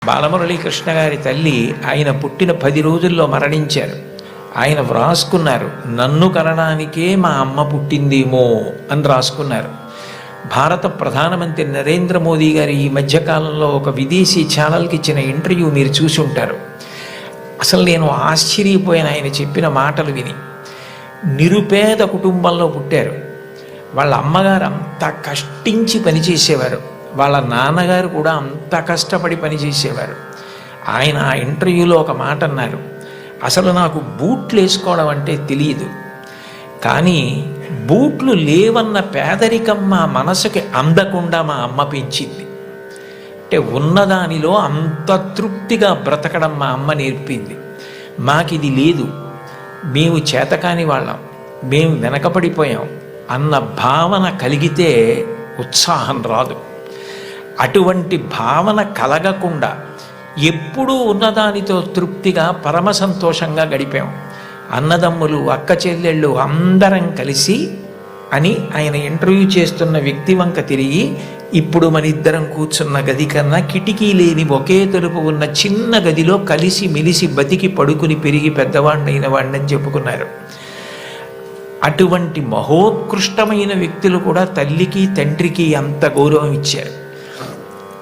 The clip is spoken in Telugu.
బాలమురళీకృష్ణ గారి తల్లి ఆయన పుట్టిన 10 రోజుల్లో మరణించారు. ఆయన వ్రాసుకున్నారు, నన్ను కనడానికే మా అమ్మ పుట్టిందేమో అని రాసుకున్నారు. భారత ప్రధానమంత్రి నరేంద్ర మోదీ గారు ఈ మధ్యకాలంలో ఒక విదేశీ ఛానల్కి ఇచ్చిన ఇంటర్వ్యూ మీరు చూసి ఉంటారు. అసలు నేను ఆశ్చర్యపోయిన ఆయన చెప్పిన మాటలు విని. నిరుపేద కుటుంబంలో పుట్టారు. వాళ్ళ అమ్మగారు అంత కష్టించి పనిచేసేవారు, వాళ్ళ నాన్నగారు కూడా అంత కష్టపడి పనిచేసేవారు. ఆయన ఆ ఇంటర్వ్యూలో ఒక మాట అన్నారు, అసలు నాకు బూట్లు వేసుకోవడం అంటే తెలియదు, కానీ బూట్లు లేవన్న పేదరికం మా మనసుకి అందకుండా మా అమ్మ పెంచింది. అంటే ఉన్నదానిలో అంత తృప్తిగా బ్రతకడం మా అమ్మ నేర్పింది. మాకిది లేదు, మేము చేతకాని వాళ్ళం, మేము వెనకపడిపోయాం అన్న భావన కలిగితే ఉత్సాహం రాదు. అటువంటి భావన కలగకుండా ఎప్పుడూ ఉన్నదానితో తృప్తిగా పరమ సంతోషంగా గడిపాం. అన్నదమ్ములు, అక్క చెల్లెళ్ళు అందరం కలిసి అని ఆయన ఇంటర్వ్యూ చేస్తున్న వ్యక్తి వంక తిరిగి, ఇప్పుడు మన ఇద్దరం కూర్చున్న గది కన్నా కిటికీ లేని ఒకే తలుపు ఉన్న చిన్న గదిలో కలిసి మెలిసి బతికి పడుకుని పెరిగి పెద్దవాడినైన వాడిని చెప్పుకున్నారు. అటువంటి మహోత్కృష్టమైన వ్యక్తులు కూడా తల్లికి తండ్రికి అంత గౌరవం ఇచ్చారు.